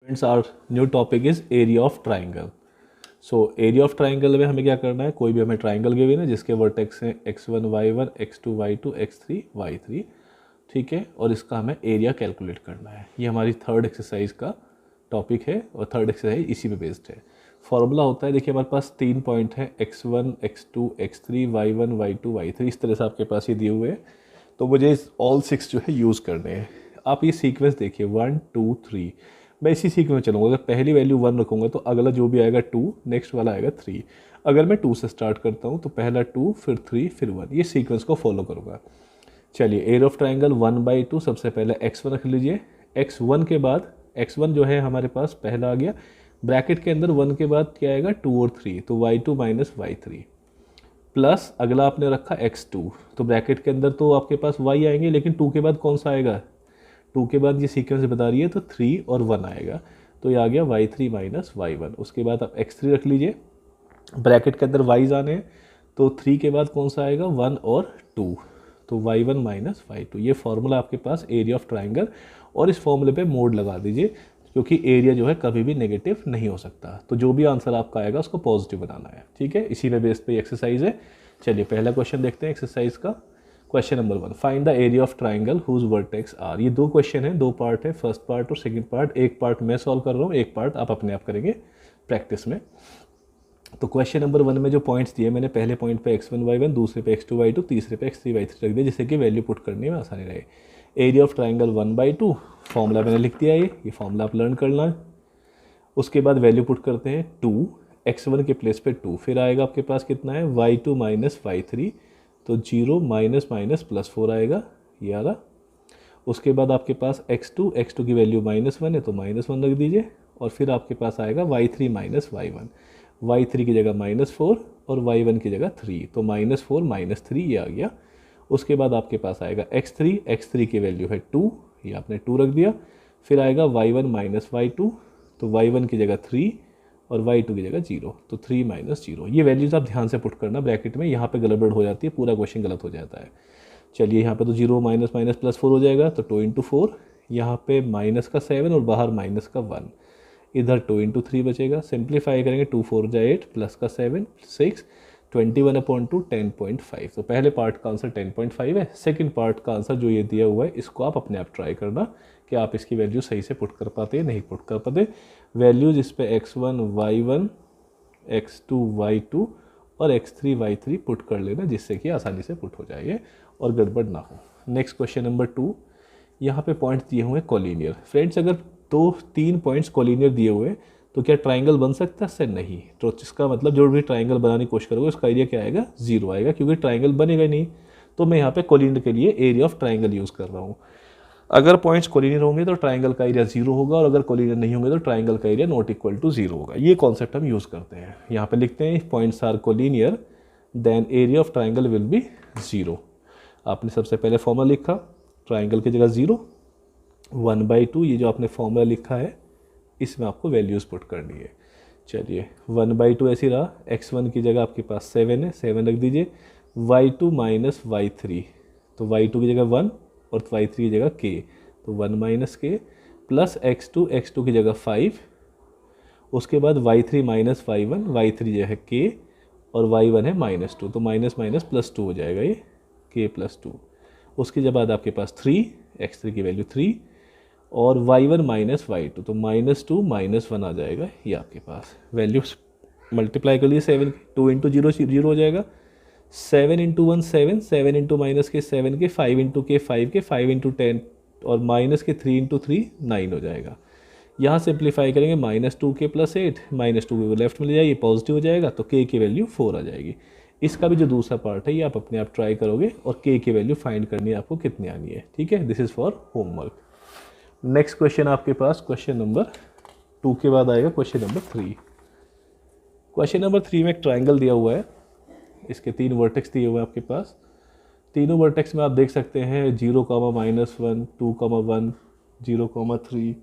Friends, our new topic is area of triangle. So area of triangle में हमें क्या करना है, कोई भी हमें ट्राइंगल गिवन है जिसके वर्टेक्स हैं x1 y1 x2 y2 x3 y3, ठीक है, और इसका हमें एरिया कैलकुलेट करना है। ये हमारी थर्ड एक्सरसाइज का टॉपिक है और थर्ड एक्सरसाइज इसी पे बेस्ड है। फॉर्मूला होता है, देखिए हमारे पास 3 पॉइंट हैं x1 x2 x3 y1 y2 y3, इस तरह से आपके पास ये दिए हुए हैं। तो मुझे ऑल 6 जो है यूज़ करने हैं। आप ये सीक्वेंस देखिए 1 2 3, मैं इसी सीक्वेंस में चलूँगा। अगर पहली वैल्यू 1 रखूँगा तो अगला जो भी आएगा 2, नेक्स्ट वाला आएगा 3। अगर मैं 2 से स्टार्ट करता हूँ तो पहला 2 फिर 3 फिर 1, ये सीक्वेंस को फॉलो करूँगा। चलिए, एरिया ऑफ ट्राइंगल 1/2, सबसे पहले x1 रख लीजिए। x1 के बाद x1 जो है हमारे पास पहला आ गया, ब्रैकेट के अंदर 1 के बाद क्या आएगा 2 और 3, तो y2 माइनस y3 प्लस अगला आपने रखा x2, तो ब्रैकेट के अंदर तो आपके पास y आएंगे, लेकिन 2 के बाद कौन सा आएगा, 2 के बाद ये सीक्वेंस बता रही है तो 3 और 1 आएगा, तो ये आ गया y3 माइनस y1। उसके बाद आप x3 रख लीजिए, ब्रैकेट के अंदर y आने हैं, तो 3 के बाद कौन सा आएगा 1 और 2, तो y1 माइनस y2। ये फॉर्मूला आपके पास एरिया ऑफ ट्राइंगल, और इस फॉर्मूले पे मोड लगा दीजिए क्योंकि एरिया जो है कभी भी नेगेटिव नहीं हो सकता। तो जो भी आंसर आपका आएगा उसको पॉजिटिव बनाना है, ठीक है। इसी पे बेस पे एक्सरसाइज है। चलिए पहला क्वेश्चन देखते हैं एक्सरसाइज का। Question number 1, find the area of triangle whose vertex are. ये 2 क्वेश्चन है, 2 पार्ट है, फर्स्ट पार्ट और सेकंड पार्ट। एक पार्ट मैं सॉल्व कर रहा हूँ, एक पार्ट आप अपने आप करेंगे प्रैक्टिस में। तो क्वेश्चन नंबर 1 में जो पॉइंट्स दिए मैंने, पहले पॉइंट पे x1 y1, दूसरे पे x2 y2, तीसरे पे x3 y3 रख दिया, जिससे कि वैल्यू पुट करने में आसानी रहे। एरिया ऑफ ट्राइंगल 1/2, फॉर्मूला मैंने लिख दिया, ये फॉर्मूला आप लर्न करना है। उसके बाद वैल्यू पुट करते हैं 2, x1 के प्लेस पे 2, फिर आएगा आपके पास कितना है y2 माइनस y3, तो 0 माइनस माइनस प्लस 4 आएगा, ये आ रहा। उसके बाद आपके पास x2 की वैल्यू -1 है तो -1 रख दीजिए, और फिर आपके पास आएगा y3 माइनस y1, y3 की जगह -4 और y1 की जगह 3, तो -4 -3 ये आ गया। उसके बाद आपके पास आएगा x3 की वैल्यू है 2, ये आपने 2 रख दिया। फिर आएगा y1 माइनस y2, तो y1 की जगह 3 और y2 की जगह 0, तो 3 माइनस 0। ये वैल्यूज़ आप ध्यान से पुट करना ब्रैकेट में, यहाँ पे गड़बड़ हो जाती है, पूरा क्वेश्चन गलत हो जाता है। चलिए यहाँ पे तो 0 माइनस माइनस प्लस 4 हो जाएगा, तो 2 इंटू 4, यहाँ पे माइनस का 7 और बाहर माइनस का 1, इधर 2 इंटू 3 बचेगा। सिंप्लीफाई करेंगे, 2 4 जा 8 प्लस का 7 6, 21/2 10.5। तो पहले पार्ट का आंसर 10.5 है। सेकंड पार्ट का आंसर जो ये दिया हुआ है, इसको आप अपने आप ट्राई करना कि आप इसकी वैल्यू सही से पुट कर पाते हैं नहीं पुट कर पाते। वैल्यूज इस पे x1 y1 x2 y2 और x3 y3 पुट कर लेना, जिससे कि आसानी से पुट हो जाएगा और गड़बड़ ना हो। नेक्स्ट क्वेश्चन नंबर 2, यहाँ पे पॉइंट्स दिए हुए हैं कोलिनियर। फ्रेंड्स, अगर 3 पॉइंट्स कोलिनियर दिए हुए हैं तो क्या ट्राइंगल बन सकता है? से नहीं। तो इसका मतलब जो भी ट्राइंगल बनाने की कोशिश करोगे उसका एरिया क्या आएगा? 0 आएगा, क्योंकि ट्राइंगल बनेगा नहीं। तो मैं यहाँ पे कोलिनियर के लिए एरिया ऑफ ट्राइंगल यूज़ कर रहा हूँ। अगर पॉइंट्स कोलिनियर होंगे तो ट्राइंगल का एरिया 0 होगा, और अगर कोलिनियर नहीं होंगे तो ट्राइंगल का एरिया नॉट इक्वल टू 0 होगा। ये कॉन्सेप्ट हम यूज़ करते हैं। यहाँ पे लिखते हैं points are collinear then area of triangle will be 0। आपने सबसे पहले फॉर्मूला लिखा, ट्राइंगल की जगह 0, 1/2, ये जो आपने फॉर्मूला लिखा है इसमें आपको वैल्यूज़ पुट करनी है। चलिए 1/2 ऐसी रहा, x1 की जगह आपके पास 7 है, 7 रख दीजिए। y2 माइनस y3, तो y2 की जगह 1 और y3 की जगह k, तो 1 माइनस के, प्लस x2 की जगह 5। उसके बाद y3 माइनस y1, y3 जो है k और y1 है -2, तो माइनस माइनस प्लस 2 हो जाएगा, ये k प्लस 2। उसके बाद आपके पास 3, x3 की वैल्यू 3 और y1 माइनस y2, तो -2 -1 आ जाएगा। ये आपके पास वैल्यू मल्टीप्लाई कर लिए 7, 2 इंटू 0 0 हो जाएगा, 7 इंटू 1 7, 7 इंटू माइनस के 7 के, 5 इंटू के 5 के, 5 इंटू 10 और माइनस के 3 इंटू 3 9 हो जाएगा। यहाँ सिंप्लीफाई करेंगे, -2k प्लस 8, -2 लेफ्ट में ले जाइए, पॉजिटिव हो जाएगा, तो k की वैल्यू 4 आ जाएगी। इसका भी जो दूसरा पार्ट है ये आप अपने आप ट्राई करोगे और k की वैल्यू फाइंड करनी है आपको कितनी आनी है, ठीक है। This is for homework. Next question आपके पास क्वेश्चन नंबर 2 के बाद आएगा क्वेश्चन नंबर 3। क्वेश्चन नंबर 3 में एक ट्राइंगल दिया हुआ है, इसके 3 वर्टेक्स दिए हुए हैं आपके पास। तीनों वर्टेक्स में आप देख सकते हैं 0, -1, 2, 1, 0, 3,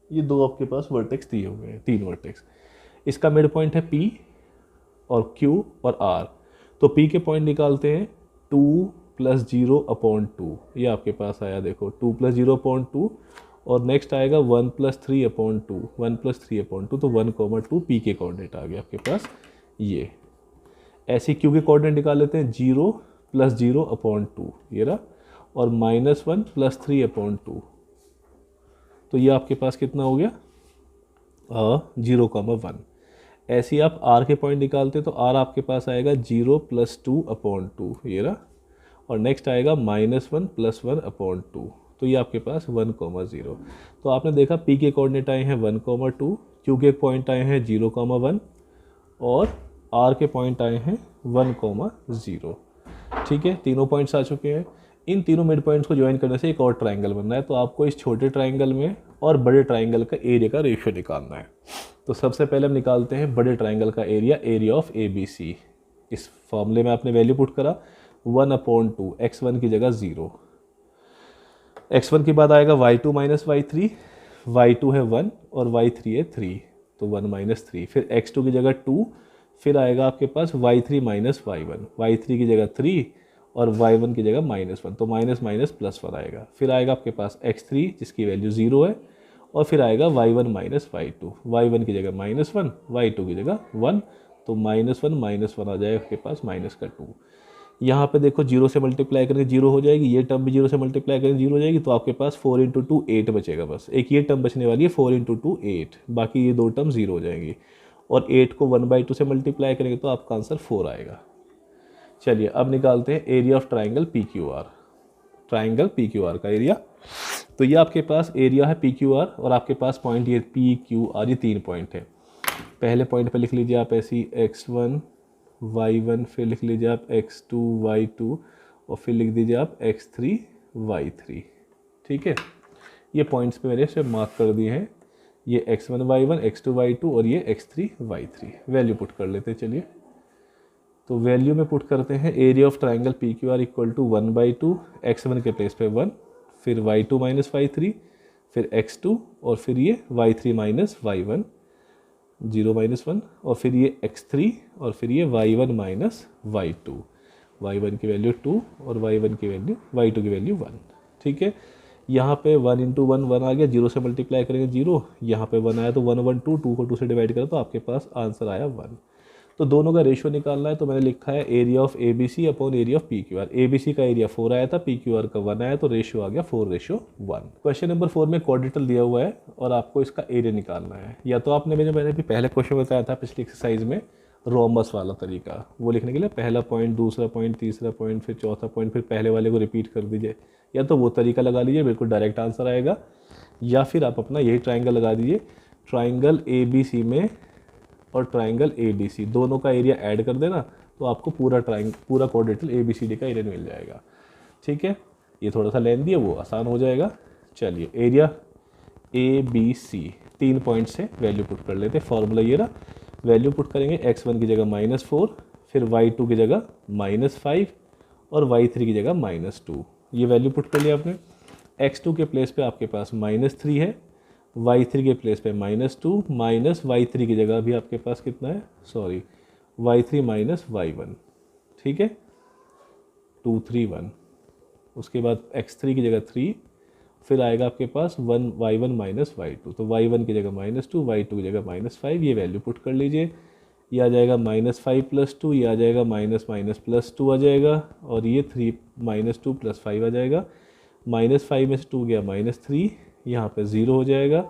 ये 2 आपके पास वर्टेक्स दिए हुए हैं, 3 वर्टेक्स। इसका मिड पॉइंट है P और Q और R। तो P के पॉइंट निकालते हैं, 2 + 0/2, ये आपके पास आया, देखो 2 + 0/2, और नेक्स्ट आएगा 1 + 3/2, 1 + 3/2, तो 1,2 पी के कोऑर्डिनेट आ गया आपके पास ये। ऐसे क्यू के कोऑर्डिनेट निकाल लेते हैं, 0 + 0/2 ये रहा, और -1 + 3/2, तो ये आपके पास कितना हो गया 0,1। ऐसे ही आप आर के पॉइंट निकालते तो आर आपके पास आएगा 0 + 2/2 ये रहा, और नेक्स्ट आएगा -1 + 1/2, तो ये आपके पास 1,0। तो आपने देखा पी के कोऑर्डिनेट आए हैं 1,2, क्यू के पॉइंट आए हैं 0,1 और आर के पॉइंट आए हैं 1,0। ठीक है, तीनों पॉइंट्स आ चुके हैं। इन तीनों मिड पॉइंट्स को ज्वाइन करने से एक और ट्राइंगल बनना है, तो आपको इस छोटे ट्राइंगल में और बड़े ट्राइंगल का एरिया का रेशियो निकालना है। तो सबसे पहले हम निकालते हैं बड़े ट्राइंगल का एरिया ऑफ ABC। इस फॉर्मूले में आपने वैल्यू पुट करा 1/2, x1 की जगह 0, x1 के बाद आएगा y2 - y3, y2 है 1 और y3 है 3, तो 1 - 3, फिर x2 की जगह 2, फिर आएगा आपके पास y3 - y1, y3 की जगह 3 और y1 की जगह -1, तो -+ 1 आएगा। फिर आएगा आपके पास x3 जिसकी वैल्यू 0 है, और फिर आएगा y1 - y2, y1 की जगह -1, y2 की जगह 1, तो -1 - 1 आ जाएगा आपके पास -2। यहाँ पे देखो 0 से मल्टीप्लाई करेंगे 0 हो जाएगी, ये टर्म भी 0 से मल्टीप्लाई करेंगे 0 हो जाएगी, तो आपके पास 4 × 2 8 बचेगा, बस एक ये टर्म बचने वाली है 4 × 2 8, बाकी ये दो टर्म 0 हो जाएंगी, और 8 को 1/2 से मल्टीप्लाई करेंगे तो आपका आंसर 4 आएगा। चलिए अब निकालते हैं area of triangle PQR, triangle PQR का एरिया। तो ये आपके पास एरिया है PQR, और आपके पास पॉइंट ये PQR, ये 3 पॉइंट है। पहले पॉइंट पे लिख लीजिए आप ऐसी x1 y1, फिर लिख लीजिए आप x2 y2, और फिर लिख दीजिए आप x3 y3। ठीक है, ये पॉइंट्स पे मेरे से मार्क कर दिए हैं, ये x1 y1, x2 y2 और ये x3 y3। वैल्यू पुट कर लेते हैं, चलिए। तो वैल्यू में पुट करते हैं area of triangle PQR = 1/2, x1 के प्लेस पे 1, फिर y2 - y3, फिर x2, और फिर ये y3 - y1, 0 - 1, और फिर ये x3, और फिर ये y1 - y2, y1 की वैल्यू 2 और y1 की वैल्यू y2 की वैल्यू 1। ठीक है, यहाँ पे 1 × 1 1 आ गया, 0 से मल्टीप्लाई करेंगे 0, यहाँ पे 1 आया तो 1 1 2, 2 को 2 से डिवाइड करें तो आपके पास आंसर आया 1। तो दोनों का रेशियो निकालना है, तो मैंने लिखा है area of ABC upon area of PQR। ABC का एरिया 4 आया था, PQR का 1 आया, तो रेशियो आ गया 4:1। क्वेश्चन नंबर 4 में क्वाड्रेटल दिया हुआ है और आपको इसका एरिया निकालना है। या तो आपने मैंने भी पहले क्वेश्चन बताया था पिछली एक्सरसाइज में, रोमबस वाला तरीका, वो लिखने के लिए पहला पॉइंट, दूसरा पॉइंट, तीसरा पॉइंट, फिर चौथा पॉइंट, फिर पहले वाले को रिपीट कर दीजिए, या तो वो तरीका लगा लीजिए, बिल्कुल डायरेक्ट आंसर आएगा, या फिर आप अपना यही ट्राइंगल लगा दीजिए। ट्राइंगल ABC में और ट्राइंगल ADC दोनों का एरिया ऐड कर देना, तो आपको पूरा क्वाड्रेटल ABCD का एरिया मिल जाएगा। ठीक है, ये थोड़ा सा लेंथी है, वो आसान हो जाएगा। चलिए, एरिया ABC 3 पॉइंट से वैल्यू पुट कर लेते हैं। फॉर्मूला ये रहा, वैल्यू पुट करेंगे x1 की जगह -4, फिर y2 की जगह -5 और y3 की जगह -2। ये वैल्यू पुट कर लिया आपने। x2 के प्लेस पे आपके पास -3 है, y3 के प्लेस पे -2, माइनस y3 की जगह भी आपके पास कितना है, सॉरी y3 - y1। ठीक है, 2 3 1, उसके बाद x3 की जगह 3, फिर आएगा आपके पास y1 - y2, तो y1 की जगह -2, y2 की जगह -5। ये वैल्यू पुट कर लीजिए, ये आ जाएगा -5 + 2, ये आ जाएगा -+2 आ जाएगा, और ये 3 -2 + 5 आ जाएगा। -5 में से 2 गया -3, यहाँ पे 0 हो जाएगा,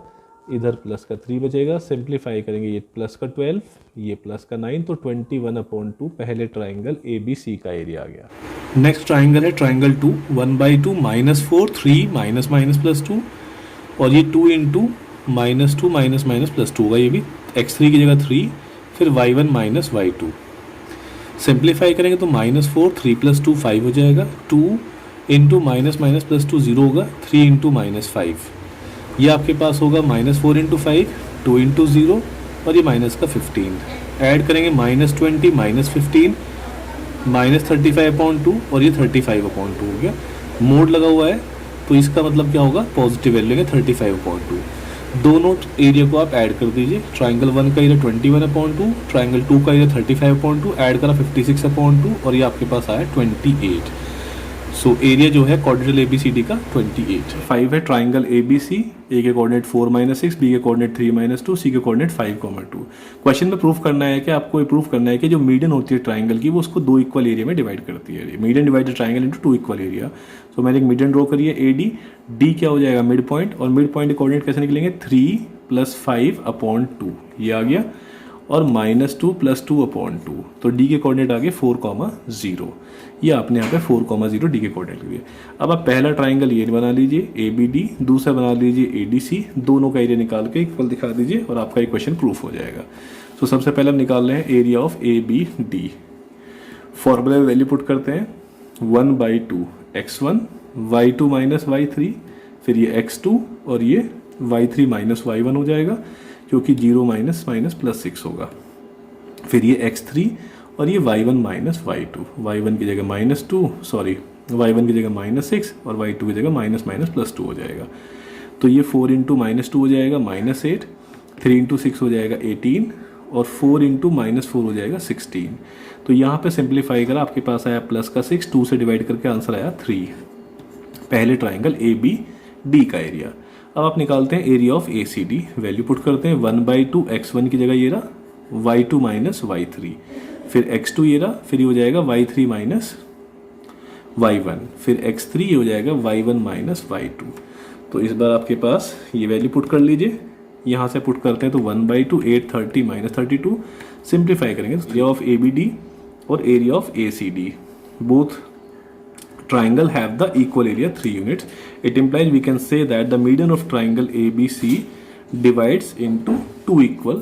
इधर प्लस का 3 बचेगा। सिंप्लीफाई करेंगे, ये प्लस का 12, ये प्लस का 9, तो 21/2 पहले ट्राइंगल ABC का एरिया आ गया। नेक्स्ट ट्राइंगल है ट्राइंगल 2, 1/2 -4 3 -+2, और ये 2 × -2 +2 होगा, ये भी x3 की जगह 3, फिर y1 - y2। सिंप्लीफाई करेंगे तो -4 3 + 2 5 हो जाएगा, 2 × -+2 0 होगा, 3 × -5, ये आपके पास होगा -4 × 5, 2 × 0, और ये माइनस का 15। ऐड करेंगे -20 -15 -35/2, और ये 35/2 हो गया। मोड लगा हुआ है तो इसका मतलब क्या होगा, पॉजिटिव वैल्यू लेंगे 35/2। दोनों एरिया को आप ऐड कर दीजिए। ट्राइंगल 1 का एरिया 21/2, ट्राइंगल 2 का एरिया 35/2, ऐड करा 56/2, और ये आपके पास आया 28। सो एरिया जो है क्वाड्रिलेटरल ABCD का 28 5 है ट्राइंगल ABC, ए के कोऑर्डिनेट 4-6, बी के कोऑर्डिनेट 3-2, सी के कोऑर्डिनेट 5-2। क्वेश्चन में प्रूफ करना है कि आपको ये प्रूफ करना है कि जो मीडियन होती है ट्राइंगल की वो उसको 2 इक्वल एरिया में डिवाइड करती है। Median divide triangle into 2 equal area. So मैंने एक मीडियन ड्रॉ करी है AD, D क्या हो जाएगा मिड पॉइंट, और मिड पॉइंट के कोऑर्डिनेट कैसे निकलेंगे 3 + 5/2 ये आ गया, और -2 + 2/2। तो D के कोऑर्डिनेट आ गए 4,0, ये आपने यहाँ पे 4,0 D के कोऑर्डिनेट लिए। अब आप पहला ट्राइंगल ये बना लीजिए ABD, दूसरा बना लीजिए ADC, दोनों का एरिया निकाल के इक्वल दिखा दीजिए और आपका एक क्वेश्चन प्रूफ हो जाएगा। तो सबसे पहले हम निकाल रहे हैं एरिया ऑफ ABD। फॉर्मूले में वैल्यू पुट करते हैं 1/2 x1 y2 - y3, फिर ये x2 और ये y3 - y1 हो जाएगा क्योंकि 0 - +6 होगा, फिर ये x3 और ये y1 - y2, y1 की जगह -2 सॉरी y1 की जगह -6 और y2 की जगह -+2 हो जाएगा। तो ये 4 × -2 हो जाएगा -8, 3 × 6 हो जाएगा 18 और 4 × -4 हो जाएगा 16। तो यहाँ पे सिंप्लीफाई करा, आपके पास आया प्लस का 6, 2 से डिवाइड करके आंसर आया 3, पहले ट्राइंगल ABD का एरिया। अब आप निकालते हैं area of ACD, value put करते हैं 1/2 x1 की जगह ये रहा y2 - y3, फिर x2 ये रहा, फिर ये हो जाएगा y3 - y1, फिर x3 ये हो जाएगा y1 - y2। तो इस बार आपके पास ये वैल्यू पुट कर लीजिए, यहाँ से पुट करते हैं तो 1/2 8 30 - 32, सिंप्लीफाई करेंगे तो एरिया ऑफ ABD और area of ACD both triangle have the equal area 3 units. It implies we can say that the median of triangle ABC divides into 2 equal